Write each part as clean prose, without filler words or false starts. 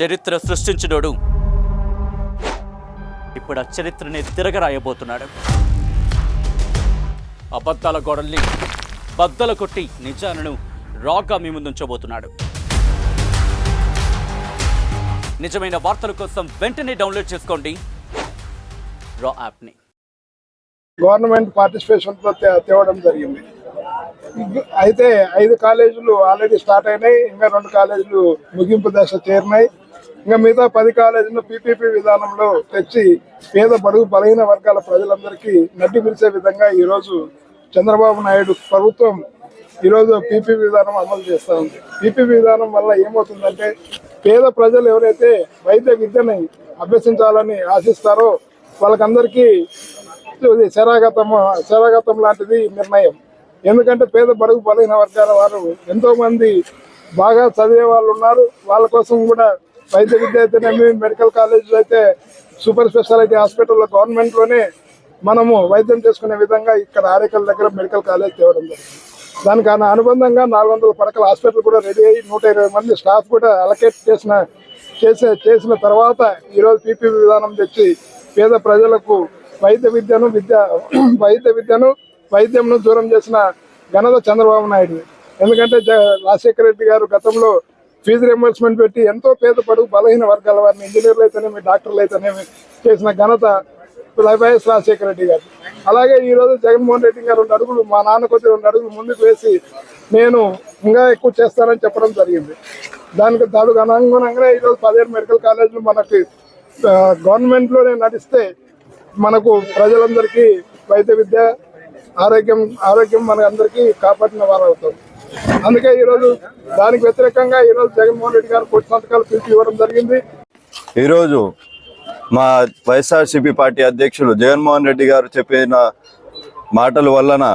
చరిత్ర సృష్టించినోడు ఇప్పుడు ఆ చరిత్రని తిరగరాయబోతున్నాడు. అబద్ధాల గోడల్ని బద్దలు కొట్టి నిజాలను రాగా మీ ముందుంచబోతున్నాడు. నిజమైన వార్తల కోసం వెంటనే డౌన్లోడ్ చేసుకోండి రా యాప్ని. గవర్నమెంట్ పార్టిసిపేషన్తో తేవడం జరిగింది. అయితే 5 కాలేజీలు ఆల్రెడీ స్టార్ట్ అయినాయి, ఇంకా 2 కాలేజీలు ముగింపు దశ చేరినాయి. ఇంకా మిగతా 10 కాలేజీలు పీపీపీ విధానంలో తెచ్చి పేద బడుగు బలహీన వర్గాల ప్రజలందరికీ నడ్డి పిలిచే విధంగా ఈరోజు చంద్రబాబు నాయుడు ప్రభుత్వం ఈరోజు పీపీ విధానం అమలు చేస్తూ ఉంది. పీపీ విధానం వల్ల ఏమవుతుందంటే పేద ప్రజలు ఎవరైతే వైద్య విద్యని అభ్యసించాలని ఆశిస్తారో వాళ్ళకందరికీ శరాఘాతం లాంటిది నిర్ణయం. ఎందుకంటే పేద బడుగు బలహీన వర్గాల వారు ఎంతోమంది బాగా చదివే వాళ్ళు ఉన్నారు. వాళ్ళ కోసం కూడా వైద్య విద్య అయితేనేమి, మెడికల్ కాలేజీలు అయితే సూపర్ స్పెషాలిటీ హాస్పిటల్లో గవర్నమెంట్లోనే మనము వైద్యం చేసుకునే విధంగా ఇక్కడ ఆరేకల్ దగ్గర మెడికల్ కాలేజ్ తేవడం జరిగింది. దానికి అనుబంధంగా 400 పడకల హాస్పిటల్ కూడా రెడీ అయ్యి 120 మంది స్టాఫ్ కూడా అలకేట్ చేసిన తర్వాత ఈరోజు పీపీ విధానం తెచ్చి పేద ప్రజలకు వైద్యంను దూరం చేసిన ఘనత చంద్రబాబు నాయుడు. ఎందుకంటే రాజశేఖర రెడ్డి గారు గతంలో ఫీజు రింబర్స్మెంట్ పెట్టి ఎంతో పేద పడుగు బలహీన వర్గాల వారిని ఇంజనీర్లు అయితేనేమి, డాక్టర్లు అయితేనేమి చేసిన ఘనత వైఎస్ రాజశేఖర రెడ్డి గారు. అలాగే ఈరోజు జగన్మోహన్ రెడ్డి గారు 2 అడుగులు, మా నాన్న కొద్ది 2 అడుగులు ముందుకు వేసి నేను ఇంకా ఎక్కువ చేస్తానని చెప్పడం జరిగింది. దానికి అనుగుణంగానే ఈరోజు 17 మెడికల్ కాలేజీలు మనకి గవర్నమెంట్లోనే నడిస్తే మనకు ప్రజలందరికీ వైద్య విద్య ఆరోగ్యం మన అందరికీ కాపాడిన వారు అవుతారు. అందుకే ఈరోజు దానికి వ్యతిరేకంగా ఈరోజు జగన్మోహన్ రెడ్డి గారు కోటి సంతకాలు పిలిచి ఇవ్వడం జరిగింది. ఈరోజు మా వైఎస్ఆర్సీపీ పార్టీ అధ్యక్షులు జగన్మోహన్ రెడ్డి గారు చెప్పిన మాటల వలన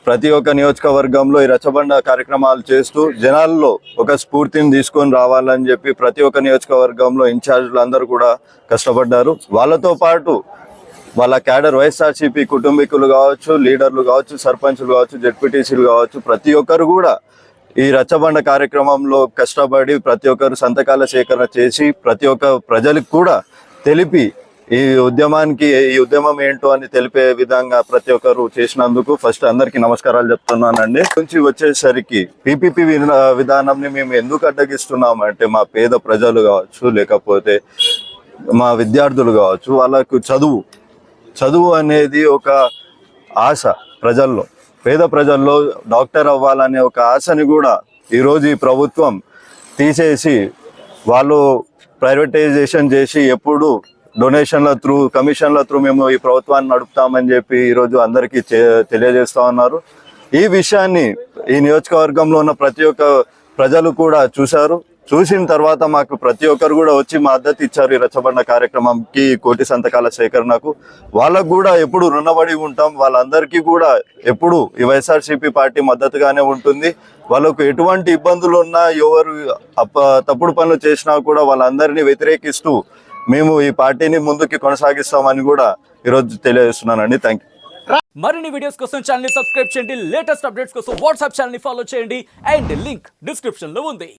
ప్రతి ఒక్క నియోజకవర్గంలో ఈ రచ్చబండ కార్యక్రమాలు చేస్తూ జనాల్లో ఒక స్ఫూర్తిని తీసుకొని రావాలని చెప్పి ప్రతి ఒక్క నియోజకవర్గంలో ఇన్ఛార్జీలు అందరూ కూడా కష్టపడ్డారు. వాళ్ళతో పాటు వాళ్ళ క్యాడర్ వైఎస్ఆర్సీపీ కుటుంబీకులు కావచ్చు, లీడర్లు కావచ్చు, సర్పంచులు కావచ్చు, జెడ్పీటీసీలు కావచ్చు, ప్రతి ఒక్కరు కూడా ఈ రచ్చబండ కార్యక్రమంలో కష్టపడి ప్రతి ఒక్కరు సంతకాల సేకరణ చేసి ప్రతి ఒక్క ప్రజలకు కూడా తెలిపి ఈ ఉద్యమం ఏంటో అని తెలిపే విధంగా ప్రతి ఒక్కరు చేసినందుకు ఫస్ట్ అందరికీ నమస్కారాలు చెప్తున్నానండి. నుంచి వచ్చేసరికి పీపీపీ విధానంని మేము ఎందుకు అడ్డగిస్తున్నామంటే మా పేద ప్రజలు కావచ్చు, లేకపోతే మా విద్యార్థులు కావచ్చు, వాళ్ళకు చదువు అనేది ఒక ఆశ ప్రజల్లో, పేద ప్రజల్లో డాక్టర్ అవ్వాలనే ఒక ఆశని కూడా ఈరోజు ఈ ప్రభుత్వం తీసేసి వాళ్ళు ప్రైవేటైజేషన్ చేసి ఎప్పుడు డొనేషన్ల త్రూ, కమిషన్ల త్రూ మేము ఈ ప్రభుత్వాన్ని నడుపుతామని చెప్పి ఈరోజు అందరికీ తెలియజేస్తూ ఉన్నారు. ఈ విషయాన్ని ఈ నియోజకవర్గంలో ఉన్న ప్రతి ఒక్క ప్రజలు కూడా చూసిన తర్వాత మాకు ప్రతి ఒక్కరు కూడా వచ్చి మద్దతు ఇచ్చారు. ఈ రచ్చబండ కార్యక్రమంకి, కోటి సంతకాల సేకరణకు వాళ్ళకు కూడా ఎప్పుడు రుణపడి ఉంటాం. వాళ్ళందరికీ కూడా ఎప్పుడు ఈ వైఎస్ఆర్సీపీ పార్టీ మద్దతుగానే ఉంటుంది. వాళ్ళకు ఎటువంటి ఇబ్బందులు ఉన్నా, ఎవరు తప్పుడు పనులు చేసినా కూడా వాళ్ళందరినీ వ్యతిరేకిస్తూ మేము ఈ పార్టీని ముందుకు కొనసాగిస్తామని కూడా ఈరోజు తెలియజేస్తున్నానండి. Thank you. మరిన్ని వీడియోస్ కోసం ఛానల్ ని సబ్స్క్రైబ్ చేయండి. లేటెస్ట్ అప్డేట్స్ కోసం వాట్సాప్ ఛానల్ ని ఫాలో చేయండి. అండ్ లింక్ డిస్క్రిప్షన్ లో ఉంది.